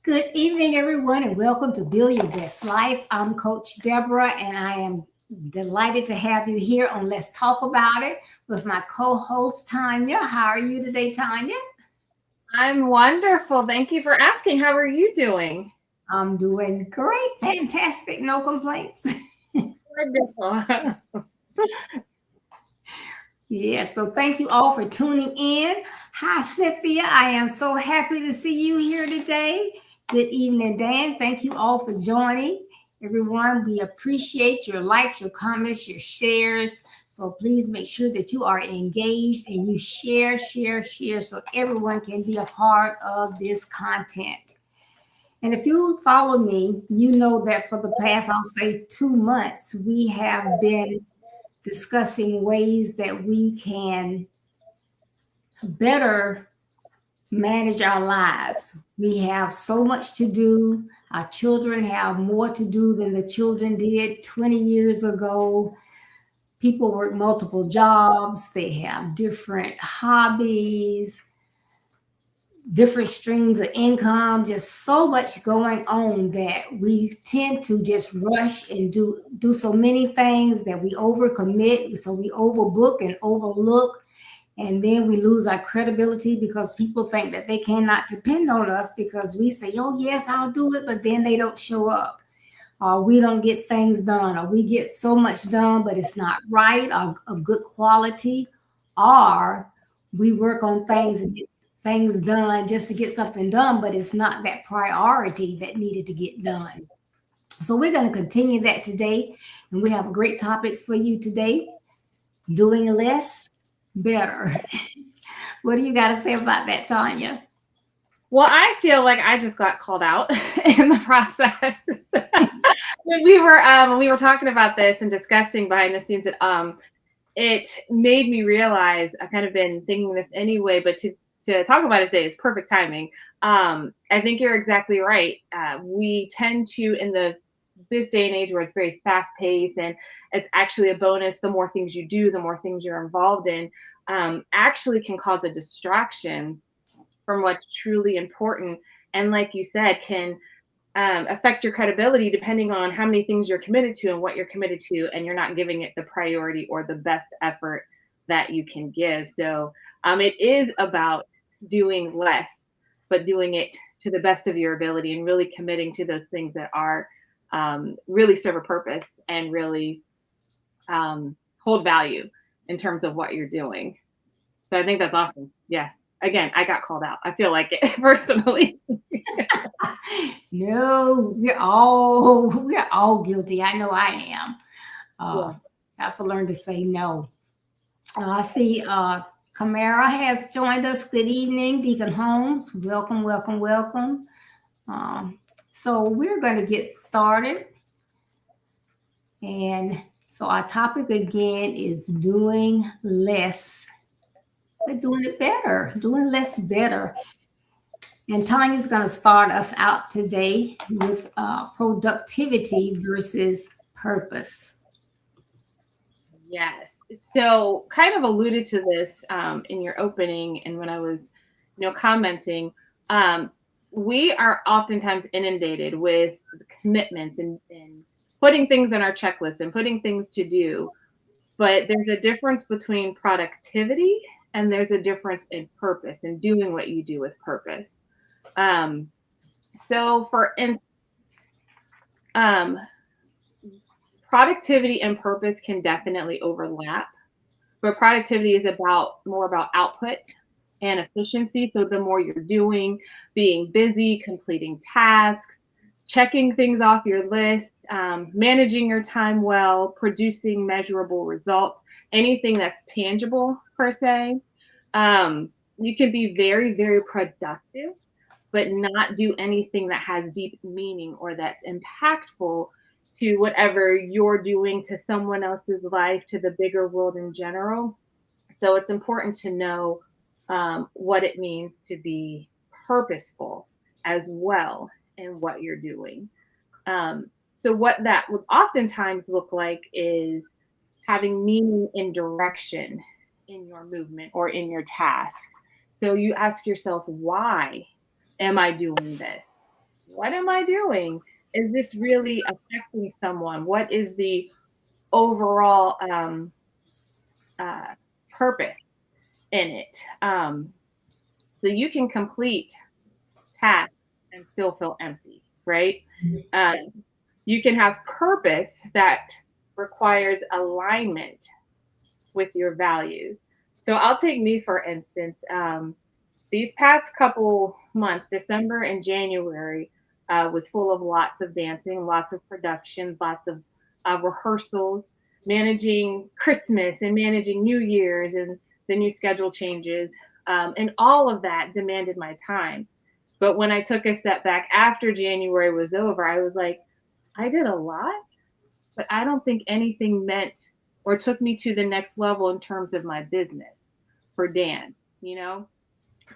Good evening, everyone, and welcome to Build Your Best Life. I'm Coach Deborah, and I am delighted to have you here on Let's Talk About It with my co-host, Tonya. How are you today, Tonya? I'm wonderful. Thank you for asking. How are you doing? I'm doing great. Fantastic. No complaints. Wonderful. Yeah, so thank you all for tuning in. Hi, Cynthia. I am so happy to see you here today. Good evening, Dan. Thank you all for joining. Everyone, we appreciate your likes, your comments, your shares. So please make sure that you are engaged and you share so everyone can be a part of this content. And if you follow me, you know that for the past, I'll say 2 months, we have been discussing ways that we can better manage our lives. We have so much to do. Our children have more to do than the children did 20 years ago. People work multiple jobs. They have different hobbies, different streams of income, just so much going on that we tend to just rush and do so many things that we overcommit. So we overbook and overlook. And then we lose our credibility because people think that they cannot depend on us because we say, oh, yes, I'll do it. But then they don't show up, or we don't get things done, or we get so much done, but it's not right or of good quality, or we work on things and get things done just to get something done, but it's not that priority that needed to get done. So we're going to continue that today. And we have a great topic for you today: doing less better. What do you got to say about that, Tonya? Well, I feel like I just got called out in the process. When we were talking about this and discussing behind the scenes, it made me realize I've kind of been thinking this anyway, but to talk about it today is perfect timing. I think you're exactly right. We tend to, in this day and age where it's very fast paced and it's actually a bonus, the more things you do, the more things you're involved in, actually can cause a distraction from what's truly important. And like you said, can affect your credibility depending on how many things you're committed to and what you're committed to, and you're not giving it the priority or the best effort that you can give. So it is about doing less, but doing it to the best of your ability and really committing to those things that are really serve a purpose and really hold value in terms of what you're doing. So I think that's awesome. Yeah. Again, I got called out. I feel like it personally. No, we're all guilty. I know I am. Yeah. I have to learn to say no. I see Camara has joined us. Good evening, Deacon Holmes. Welcome, welcome, welcome. Um, so we're going to get started. And so our topic again is doing less, but doing it better, doing less better. And Tanya's going to start us out today with productivity versus purpose. Yes. So kind of alluded to this in your opening and when I was, commenting. Um, we are oftentimes inundated with commitments and putting things on our checklist and putting things to do. But there's a difference between productivity and there's a difference in purpose and doing what you do with purpose. Um, so for instance, um, productivity and purpose can definitely overlap, but productivity is more about output and efficiency. So the more you're doing, being busy, completing tasks, checking things off your list, managing your time well, producing measurable results, anything that's tangible per se. You can be very, very productive, but not do anything that has deep meaning or that's impactful to whatever you're doing, to someone else's life, to the bigger world in general. So it's important to know what it means to be purposeful as well in what you're doing. Um, so what that would oftentimes look like is having meaning and direction in your movement or in your task. So you ask yourself, why am I doing this? What am I doing? Is this really affecting someone? What is the overall uh, purpose in it? So you can complete tasks and still feel empty, right? Um, you can have purpose that requires alignment with your values. So I'll take me for instance. These past couple months, December and January, was full of lots of dancing, lots of productions, lots of rehearsals, managing Christmas and managing New Year's and the new schedule changes. And all of that demanded my time. But when I took a step back after January was over, I was like, I did a lot, but I don't think anything meant or took me to the next level in terms of my business for dance,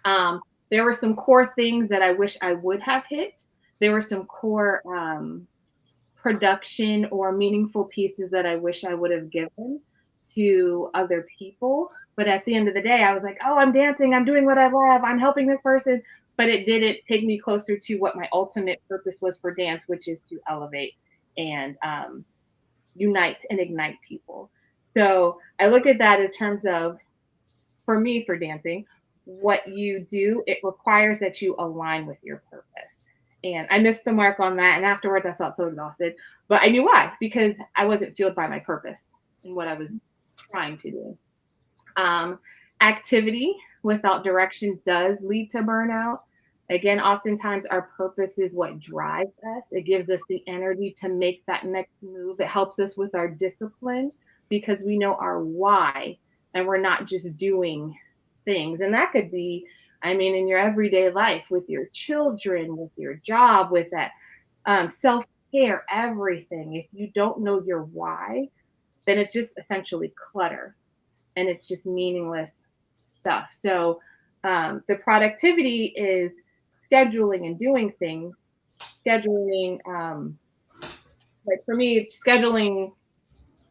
um, there were some core things that I wish I would have hit. There were some core production or meaningful pieces that I wish I would have given to other people. But at the end of the day, I was like, oh, I'm dancing, I'm doing what I love, I'm helping this person. But it didn't take me closer to what my ultimate purpose was for dance, which is to elevate and unite and ignite people. So I look at that in terms of, for me, for dancing, what you do, it requires that you align with your purpose. And I missed the mark on that. And afterwards, I felt so exhausted. But I knew why, because I wasn't fueled by my purpose and what I was trying to do. Um, Activity without direction does lead to burnout. Again, oftentimes our purpose is what drives us. It gives us the energy to make that next move. It helps us with our discipline because we know our why and we're not just doing things. And that could be, I mean, in your everyday life with your children, with your job, with that self care, everything. If you don't know your why, then it's just essentially clutter and it's just meaningless stuff. So the productivity is scheduling and doing things, scheduling, like for me, scheduling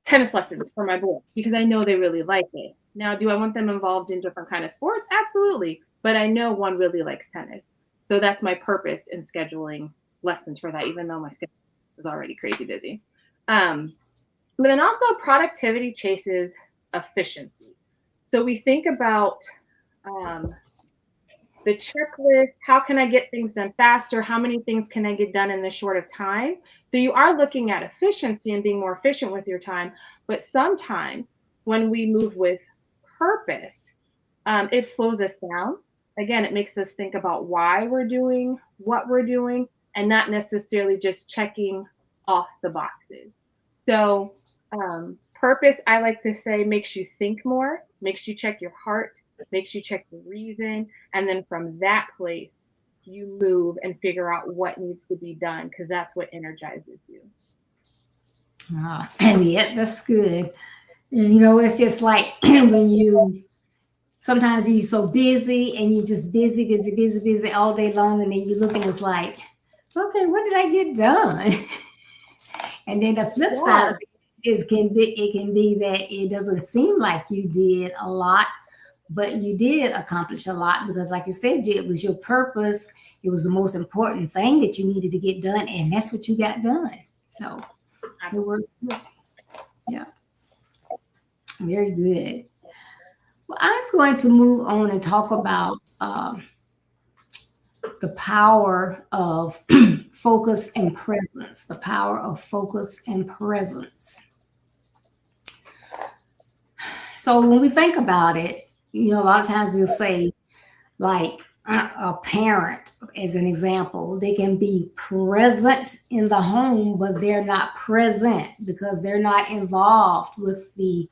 tennis lessons for my boys because I know they really like it. Now, do I want them involved in different kind of sports? Absolutely. But I know one really likes tennis. So that's my purpose in scheduling lessons for that, even though my schedule is already crazy busy. But then also productivity chases efficiency. So we think about um, the checklist. How can I get things done faster? How many things can I get done in this short of time? So you are looking at efficiency and being more efficient with your time. But sometimes when we move with purpose, it slows us down. Again, it makes us think about why we're doing what we're doing and not necessarily just checking off the boxes. So, purpose, I like to say, makes you think more, makes you check your heart, makes you check the reason. And then from that place, you move and figure out what needs to be done because that's what energizes you. And yeah, that's good. And, it's just like when you sometimes you're so busy and you're just busy, busy, busy, busy all day long, and then you look and it's like, okay, what did I get done? And then the flip side Yeah. of it is it can be that it doesn't seem like you did a lot, but you did accomplish a lot because, like you said, it was your purpose. It was the most important thing that you needed to get done, and that's what you got done. So it works good. Yeah, very good. Well, I'm going to move on and talk about the power of focus and presence. The power of focus and presence. So when we think about it, a lot of times we'll say, like a parent, as an example, they can be present in the home, but they're not present because they're not involved with the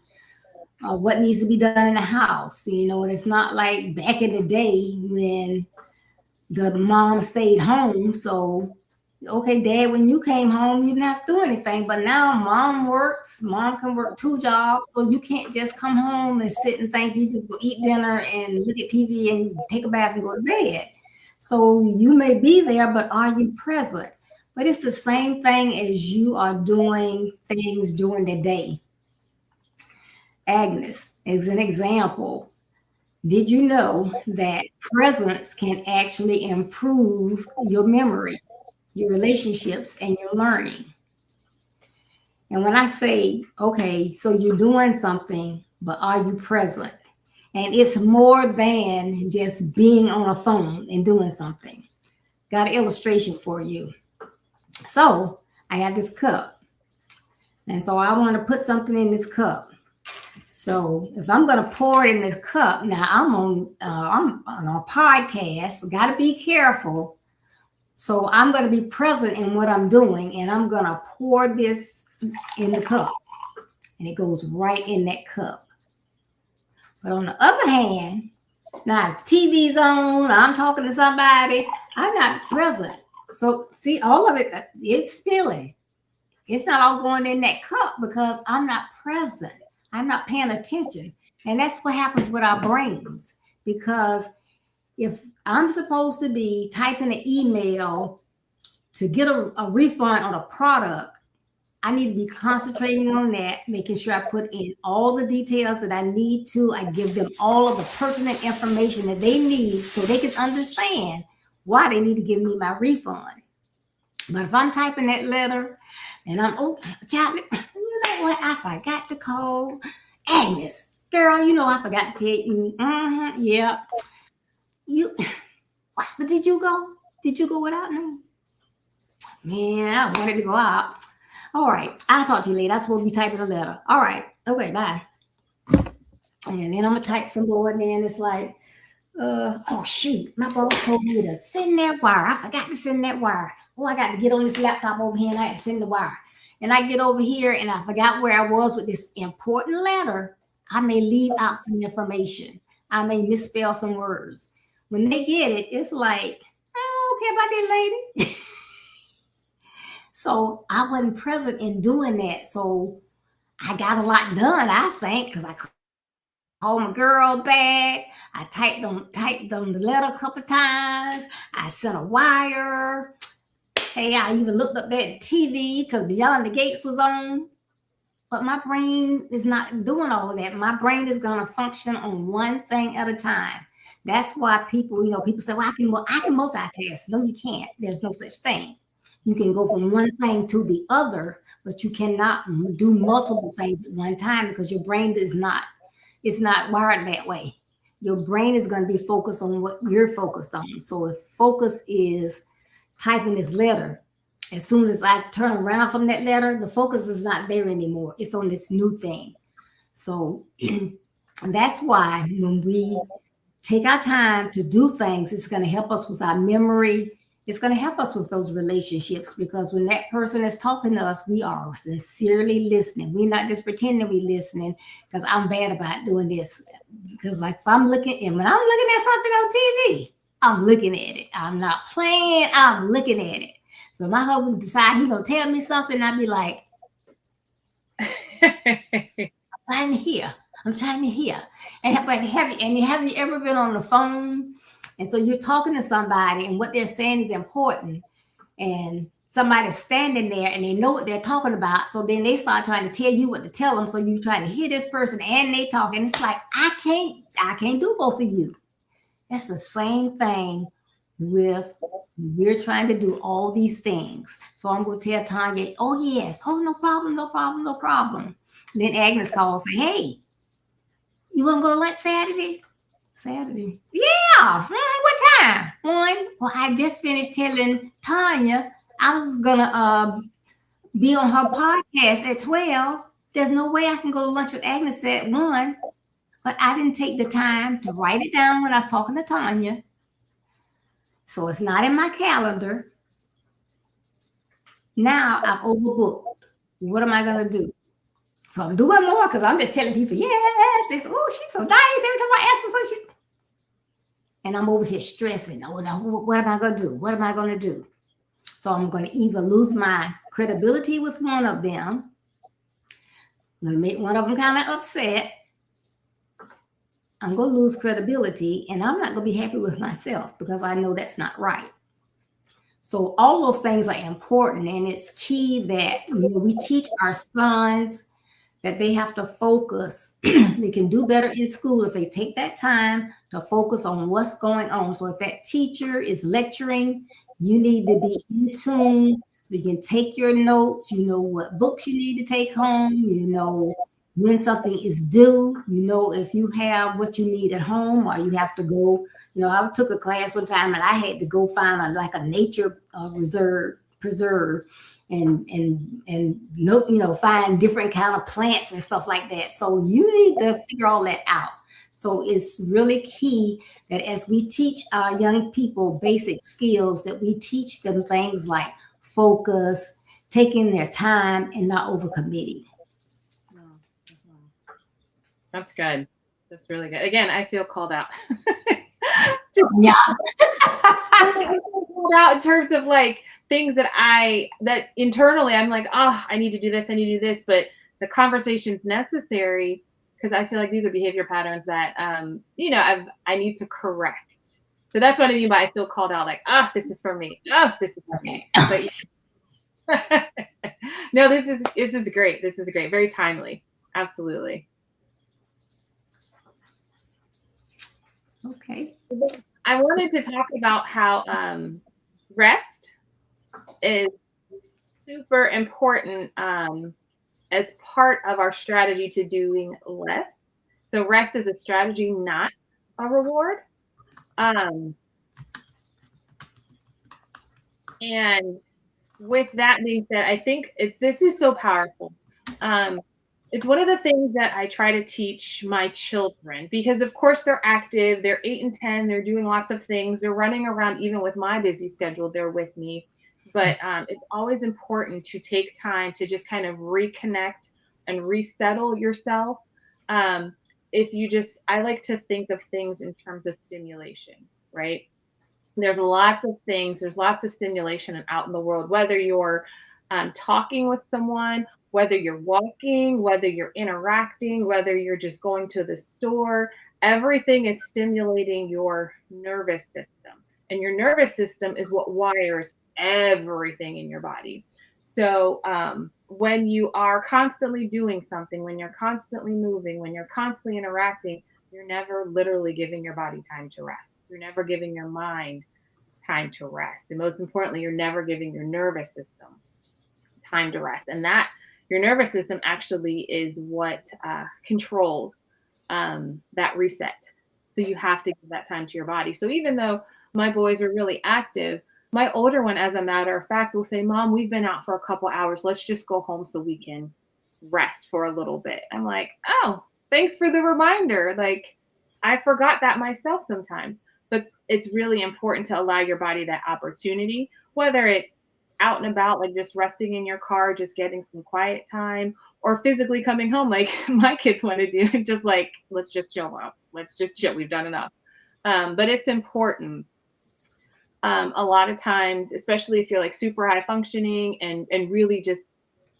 what needs to be done in the house. And it's not like back in the day when the mom stayed home. So, okay, dad, when you came home, you didn't have to do anything. But now mom works, mom can work two jobs. So you can't just come home and sit and think you just go eat dinner and look at TV and take a bath and go to bed. So you may be there, but are you present? But it's the same thing as you are doing things during the day. Agnes, as an example, did you know that presence can actually improve your memory, your relationships, and your learning? And when I say, okay, so you're doing something, but are you present? And it's more than just being on a phone and doing something. Got an illustration for you. So I have this cup. And so I want to put something in this cup. So if I'm going to pour it in this cup, now I'm on a podcast. Got to be careful. So I'm going to be present in what I'm doing, and I'm going to pour this in the cup, and it goes right in that cup. But on the other hand, now if TV's on, I'm talking to somebody, I'm not present. So see, all of it, it's spilling. It's not all going in that cup because I'm not present. I'm not paying attention. And that's what happens with our brains. Because if I'm supposed to be typing an email to get a refund on a product, I need to be concentrating on that, making sure I put in all the details that I need to. I give them all of the pertinent information that they need so they can understand why they need to give me my refund. But if I'm typing that letter and child, you know what? I forgot to call Agnes. Girl, I forgot to tell you. Yeah. But did you go? Did you go without me? Man, I wanted to go out. All right. I'll talk to you later. I'm supposed to be typing a letter. All right. Okay, bye. And then I'm going to type some more, and then it's like, oh, shoot. My boss told me to send that wire. I forgot to send that wire. Oh, I got to get on this laptop over here and I had to send the wire. And I get over here and I forgot where I was with this important letter. I may leave out some information. I may misspell some words. When they get it, it's like, I don't care about that lady. So I wasn't present in doing that. So I got a lot done, I think, because I called my girl back. I typed on the letter a couple times. I sent a wire. Hey, I even looked up there at the TV because Beyond the Gates was on. But my brain is not doing all of that. My brain is going to function on one thing at a time. That's why people say, well, I can multitask. No, you can't. There's no such thing. You can go from one thing to the other, but you cannot do multiple things at one time because your brain is not, it's not wired that way. Your brain is going to be focused on what you're focused on. So if focus is typing this letter, as soon as I turn around from that letter, the focus is not there anymore. It's on this new thing. So that's why when we take our time to do things, it's going to help us with our memory. It's going to help us with those relationships because when that person is talking to us, we are sincerely listening. We're not just pretending we're listening because I'm bad about doing this. Because like if I'm looking and when I'm looking at something on TV, I'm looking at it. I'm not playing, I'm looking at it. So my husband decide he's gonna tell me something, I'd be like, trying to hear. I'm trying to hear. And have you ever been on the phone? And so you're talking to somebody and what they're saying is important. And somebody's standing there and they know what they're talking about. So then they start trying to tell you what to tell them. So you're trying to hear this person and they talk. And it's like, I can't do both of you. That's the same thing with we're trying to do all these things. So I'm going to tell Tonya, oh, yes. Oh, no problem, no problem, no problem. And then Agnes calls and say, hey, you want to go to lunch Saturday? Saturday. Yeah. What time? One. Well, I just finished telling Tonya I was going to be on her podcast at 12. There's no way I can go to lunch with Agnes at 1. But I didn't take the time to write it down when I was talking to Tonya. So it's not in my calendar. Now I've overbooked. What am I going to do? So I'm doing more because I'm just telling people, yes. They say, oh, she's so nice. Every time I ask her, so she's. And I'm over here stressing. Oh, no, what am I going to do? What am I going to do? So I'm going to either lose my credibility with one of them. I'm going to make one of them kind of upset. I'm going to lose credibility and I'm not going to be happy with myself because I know that's not right. So all those things are important. And it's key that we teach our sons that they have to focus. They can do better in school if they take that time to focus on what's going on. So if that teacher is lecturing, you need to be in tune so you can take your notes. You know what books you need to take home. You know when something is due. You know if you have what you need at home or you have to go. I took a class one time and I had to go find a nature preserve and find different kind of plants and stuff like that. So you need to figure all that out. So it's really key that as we teach our young people basic skills, that we teach them things like focus, taking their time, and not overcommitting. That's good. That's really good. Again, I feel called out. Yeah. Called out in terms of like things that internally I'm like, oh, I need to do this, I need to do this, but the conversation's necessary because I feel like these are behavior patterns that I need to correct. So that's what I mean by I feel called out, like, this is for me. This is for me. But no, this is great. This is great. Very timely. Absolutely. Okay. I wanted to talk about how rest is super important as part of our strategy to doing less. So rest is a strategy, not a reward. And with that being said, I think this is so powerful. It's one of the things that I try to teach my children because, of course, they're active. They're 8 and 10. They're doing lots of things. They're running around. Even with my busy schedule, they're with me. But it's always important to take time to just kind of reconnect and resettle yourself If you just, I like to think of things in terms of stimulation, right? There's lots of things, there's lots of stimulation out in the world, whether you're talking with someone, whether you're walking, whether you're interacting, whether you're just going to the store, everything is stimulating your nervous system. And your nervous system is what wires everything in your body. So when you are constantly doing something, when you're constantly moving, when you're constantly interacting, you're never literally giving your body time to rest. You're never giving your mind time to rest. And most importantly, you're never giving your nervous system time to rest. And that your nervous system actually is what controls that reset. So you have to give that time to your body. So even though my boys are really active, my older one, as a matter of fact, will say, Mom, we've been out for a couple hours. Let's just go home so we can rest for a little bit. I'm like, oh, thanks for the reminder. Like, I forgot that myself sometimes. But it's really important to allow your body that opportunity, whether it's out and about, like just resting in your car, just getting some quiet time, or physically coming home, like my kids want to do, just like, let's just chill out. Let's just chill. We've done enough. But it's important. A lot of times, especially if you're like super high functioning and really just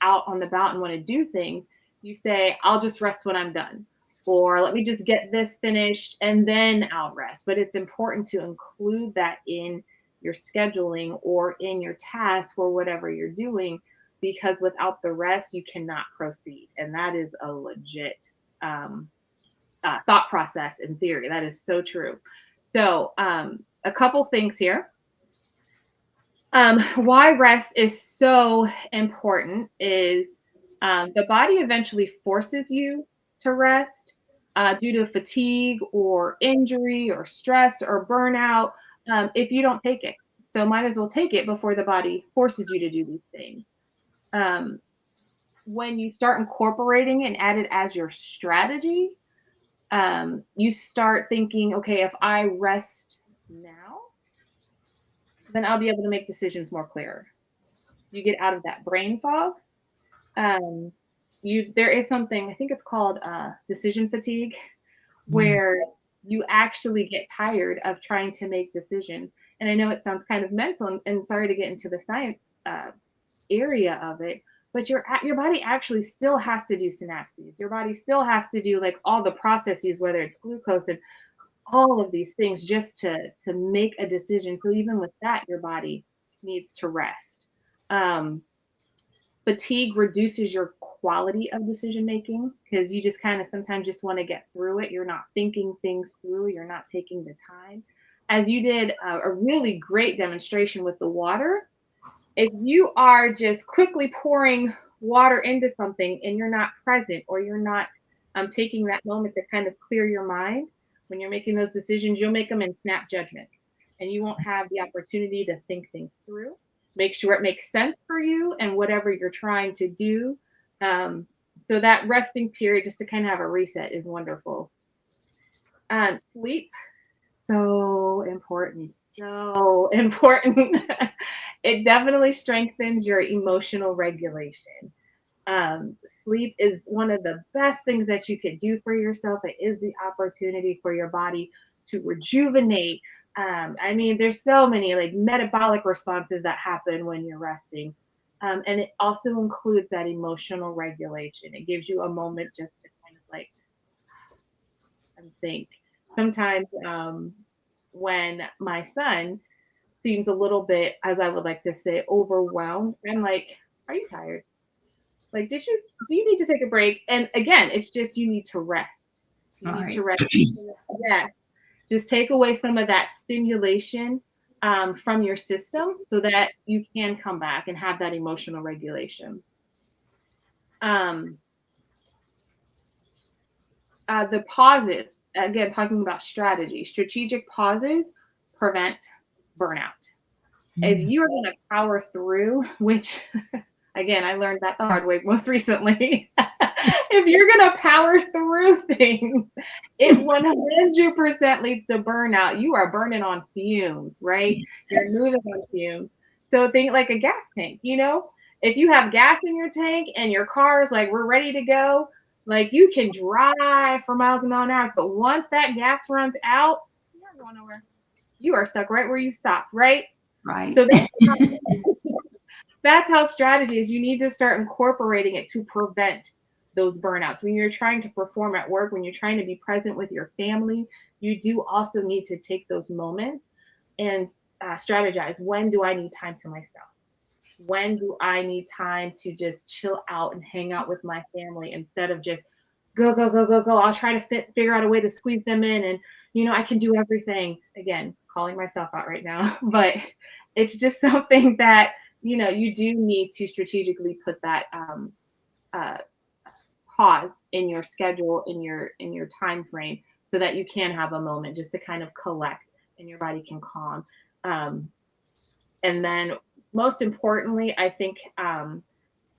out on the bout and want to do things, you say, I'll just rest when I'm done. Or let me just get this finished and then I'll rest. But it's important to include that in your scheduling or in your task or whatever you're doing, because without the rest, you cannot proceed. And that is a legit um, thought process in theory. That is so true. So, a couple things here. Why rest is so important is the body eventually forces you to rest due to fatigue or injury or stress or burnout if you don't take it. So might as well take it before the body forces you to do these things. Um, when you start incorporating and add it as your strategy, you start thinking, okay, if I rest now, then I'll be able to make decisions more clear. You get out of that brain fog. Um, there is something, I think it's called decision fatigue, Mm. where you actually get tired of trying to make decisions. And I know it sounds kind of mental, and sorry to get into the science area of it, but your body actually still has to do synapses. Your body still has to do like all the processes, whether it's glucose and all of these things, just to make a decision. So even with that, your body needs to rest. Um, Fatigue reduces your quality of decision making because you just kind of sometimes just want to get through it. You're not thinking things through, you're not taking the time. As you did a really great demonstration with the water, if you are just quickly pouring water into something and you're not present, or you're not taking that moment to kind of clear your mind when you're making those decisions, you'll make them in snap judgments and you won't have the opportunity to think things through, make sure it makes sense for you and whatever you're trying to do. Um, so that resting period, just to kind of have a reset, is wonderful. Sleep, so important, so important. It definitely strengthens your emotional regulation. Sleep is one of the best things that you could do for yourself. It is the opportunity for your body to rejuvenate. I mean, there's so many like metabolic responses that happen when you're resting. And it also includes that emotional regulation. It gives you a moment just to kind of like and think. Sometimes when my son seems a little bit, as I would like to say, overwhelmed, I'm like, are you tired? Like, do you need to take a break? And again, it's just you need to rest. You All need to right. rest. Yeah. Just take away some of that stimulation from your system so that you can come back and have that emotional regulation. Um, the pauses, again, talking about strategy, strategic pauses prevent burnout. If Mm. you are going to power through, which again, I learned that the hard way most recently. If you're going to power through things, it 100% leads to burnout. You are burning on fumes, right? You're Yes. moving on fumes. So think like a gas tank, you know? If you have gas in your tank and your car is like, we're ready to go, Like you can drive for miles and miles an hour, but once that gas runs out, you're not going nowhere. You are stuck right where you stopped, right? Right. So that's how strategy is. You need to start incorporating it to prevent those burnouts. When you're trying to perform at work, when you're trying to be present with your family, you do also need to take those moments and strategize. When do I need time to myself? When do I need time to just chill out and hang out with my family instead of just go, go, go, go, go. I'll try to figure out a way to squeeze them in and, I can do everything. Again, calling myself out right now, but it's just something that, you do need to strategically put that uh, pause in your schedule, in your time frame so that you can have a moment just to kind of collect and your body can calm. Um, and then most importantly, I think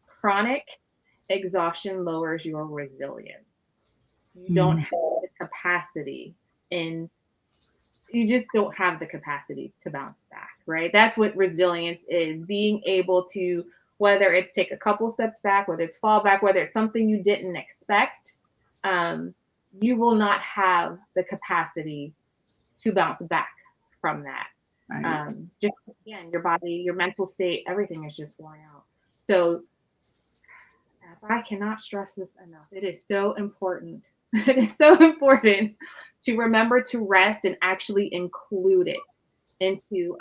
chronic exhaustion lowers your resilience. You don't have the capacity and you just don't have the capacity to bounce back, right? That's what resilience is, being able to, whether it's take a couple steps back, whether it's fall back, whether it's something you didn't expect, um, you will not have the capacity to bounce back from that. Right. Just again, your body, your mental state, everything is just worn out. So I cannot stress this enough. It is so important. It is so important to remember to rest and actually include it into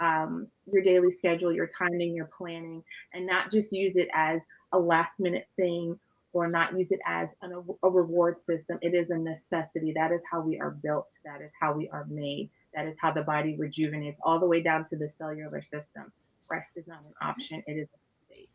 your daily schedule, your timing, your planning, and not just use it as a last minute thing or not use it as a reward system. It is a necessity. That is how we are built. That is how we are made. That is how the body rejuvenates all the way down to the cellular system. Rest is not an option. It is a state.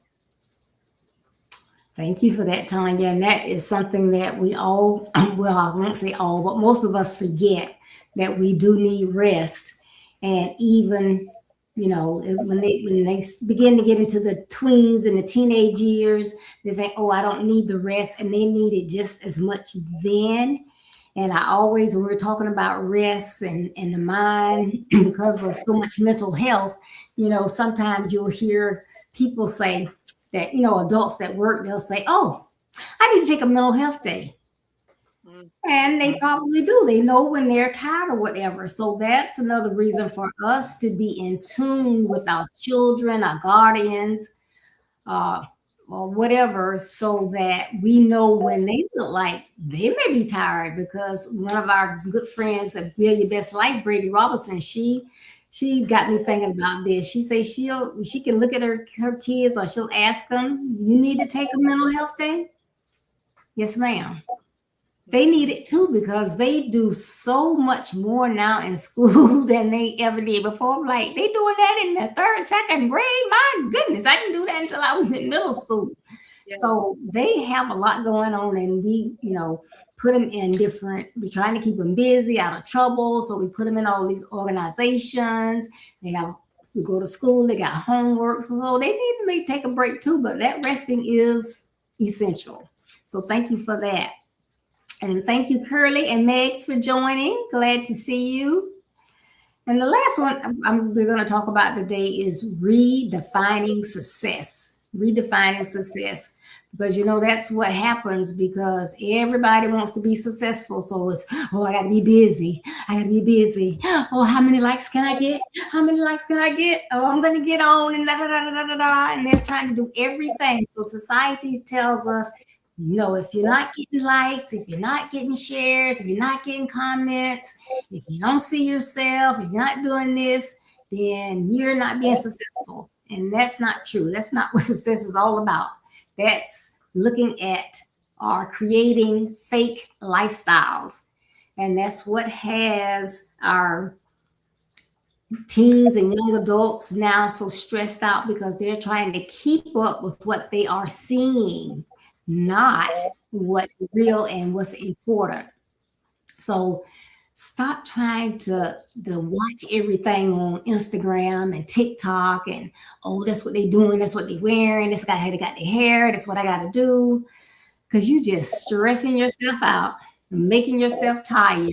Thank you for that, Tanya. And that is something that we all, well, I won't say all, but most of us forget that we do need rest. And even, when they begin to get into the tweens and the teenage years, they think, oh, I don't need the rest. And they need it just as much then. And I always, when we're talking about rest and the mind, because of so much mental health, sometimes you'll hear people say that, adults that work, they'll say, oh, I need to take a mental health day. And they probably do. They know when they're tired or whatever. So that's another reason for us to be in tune with our children, our guardians, uh, or whatever, so that we know when they look like they may be tired. Because one of our good friends at Build Your Best Life, Brady Robinson, she got me thinking about this. She says she can look at her kids or she'll ask them, you need to take a mental health day? Yes, ma'am. They need it too because they do so much more now in school than they ever did before. I'm like, they doing that in the third, second grade. My goodness, I didn't do that until I was in middle school. Yeah. So they have a lot going on, and we, put them in different. We're trying to keep them busy, out of trouble. So we put them in all these organizations. They have to go to school. They got homework, so they need to maybe take a break too. But that resting is essential. So thank you for that. And thank you, Curly and Megs, for joining. Glad to see you. And the last one we're going to talk about today is redefining success. Redefining success. Because, that's what happens because everybody wants to be successful. So it's, oh, I got to be busy. I got to be busy. Oh, how many likes can I get? How many likes can I get? Oh, I'm going to get on and da da da da da da. And they're trying to do everything. So society tells us, if you're not getting likes, if you're not getting shares, if you're not getting comments, if you don't see yourself, if you're not doing this, then you're not being successful. And that's not true. That's not what success is all about. That's looking at or creating fake lifestyles. And that's what has our teens and young adults now so stressed out because they're trying to keep up with what they are seeing, not what's real and what's important. So stop trying to watch everything on Instagram and TikTok and, oh, that's what they're doing, that's what they're wearing, this guy had got their hair, that's what I got to do. Because you just stressing yourself out, making yourself tired,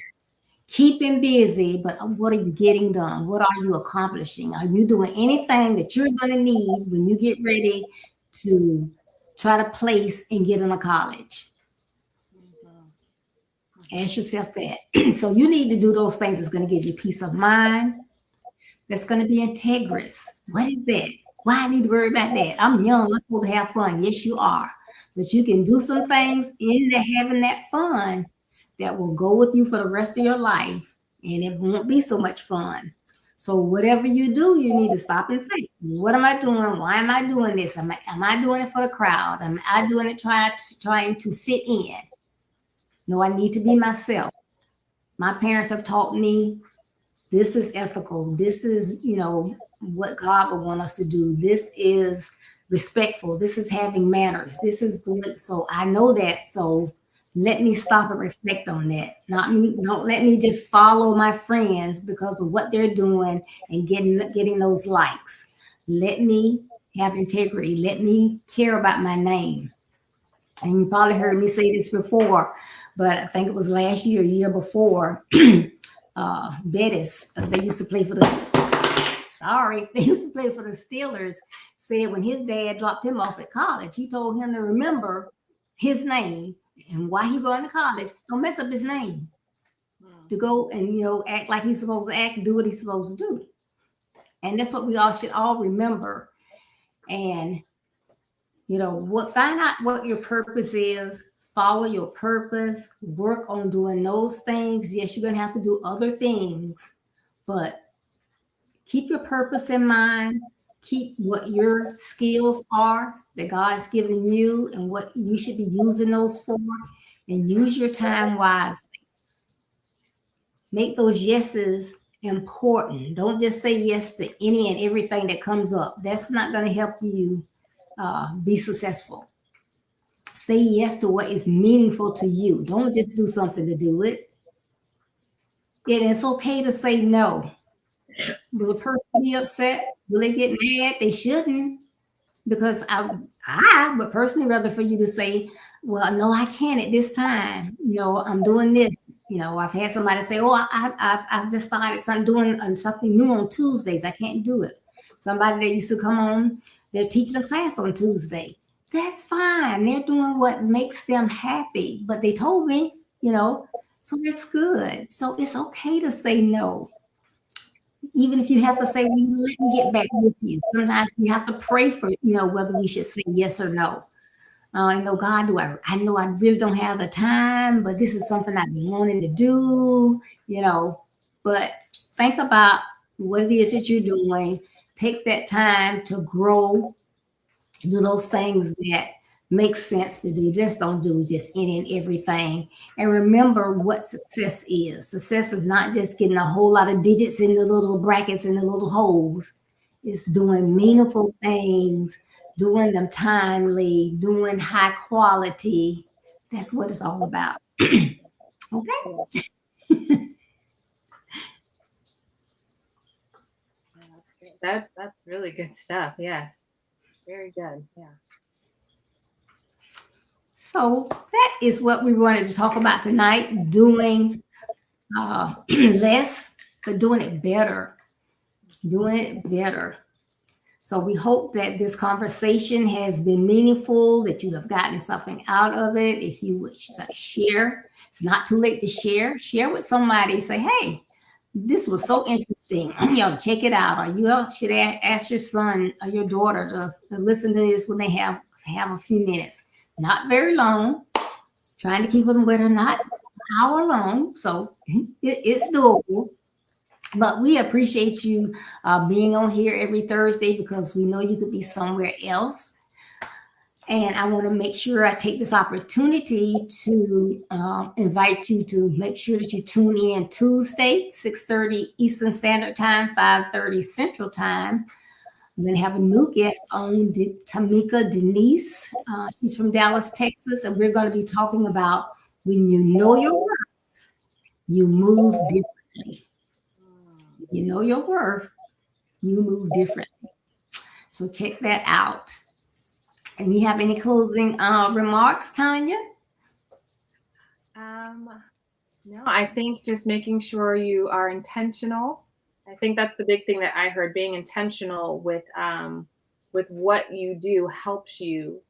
keeping busy, but what are you getting done? What are you accomplishing? Are you doing anything that you're going to need when you get ready to try to place and get into college? Ask yourself that. So you need to do those things that's going to give you peace of mind, that's going to be integrous. What is that? Why I need to worry about that? I'm young. I'm supposed to have fun. Yes, you are. But you can do some things in the having that fun that will go with you for the rest of your life. And it won't be so much fun. So whatever you do, you need to stop and think. What am I doing? Why am I doing this? Am I doing it for the crowd? Am I doing it trying to fit in? No, I need to be myself. My parents have taught me this is ethical. This is, what God would want us to do. This is respectful. This is having manners. This is the way. So I know that. So let me stop and reflect on that. Not me. Don't let me just follow my friends because of what they're doing and getting those likes. Let me have integrity. Let me care about my name. And you probably heard me say this before, but I think it was last year before. Bettis, they used to play for the. Sorry, they used to play for the Steelers. Said when his dad dropped him off at college, he told him to remember his name and why he going to college. Don't mess up his name. To go and act like he's supposed to act, do what he's supposed to do, and that's what we all should all remember. And find out what your purpose is, follow your purpose, work on doing those things. Yes, you're going to have to do other things, but keep your purpose in mind. Keep what your skills are that God's given you and what you should be using those for, and use your time wisely. Make those yeses important. Don't just say yes to any and everything that comes up. That's not going to help you be successful. Say yes to what is meaningful to you. Don't just do something to do it. And it's okay to say no. Will a person be upset? Will they get mad? They shouldn't. Because I would personally rather for you to say, well, no, I can't at this time. I'm doing this. I've had somebody say, oh, I've just started doing something new on Tuesdays. I can't do it. Somebody that used to come on, they're teaching a class on Tuesday. That's fine. They're doing what makes them happy. But they told me, so that's good. So it's okay to say no. Even if you have to say, well, let me get back with you. Sometimes we have to pray for, whether we should say yes or no. I know, God, I know I really don't have the time, but this is something I've been wanting to do, but think about what it is that you're doing. Take that time to grow, do those things that make sense to do. Just don't do just any and everything. And remember what success is. Success is not just getting a whole lot of digits in the little brackets and the little holes. It's doing meaningful things, doing them timely, doing high quality. That's what it's all about. Okay. That's really good stuff. Yes. Very good. Yeah. So that is what we wanted to talk about tonight, doing less, but doing it better. Doing it better. So we hope that this conversation has been meaningful, that you have gotten something out of it. If you would share, it's not too late to share. Share with somebody. Say, hey, this was so interesting. Check it out. Or you should ask your son or your daughter to listen to this when they have a few minutes. Not very long. Trying to keep them where they're not an hour long. So it's doable. But we appreciate you being on here every Thursday because we know you could be somewhere else. And I want to make sure I take this opportunity to invite you to make sure that you tune in Tuesday, 6:30 Eastern Standard Time, 5:30 Central Time. I'm going to have a new guest on, Tamika Denise. She's from Dallas, Texas, and we're going to be talking about when you know your worth, you move differently. You know your worth, you move differently. So check that out. And you have any closing remarks, Tonya? No, I think just making sure you are intentional. I think that's the big thing that I heard. Being intentional with what you do helps you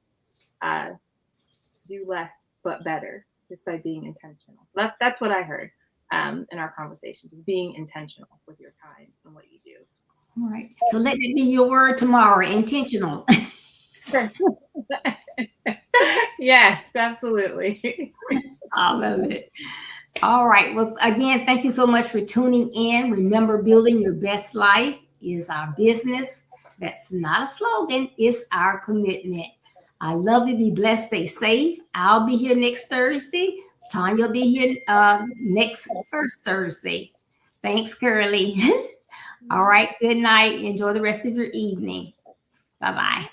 do less but better. just by being intentional. That's what I heard in our conversation, just being intentional with your time and what you do. All right. So let it be your word tomorrow, intentional. Yes, absolutely. I love it. All right. Well, again, thank you so much for tuning in. Remember, building your best life is our business. That's not a slogan, it's our commitment. I love you. Be blessed. Stay safe. I'll be here next Thursday. Tonya will be here next first Thursday. Thanks, Curly. All right. Good night. Enjoy the rest of your evening. Bye bye.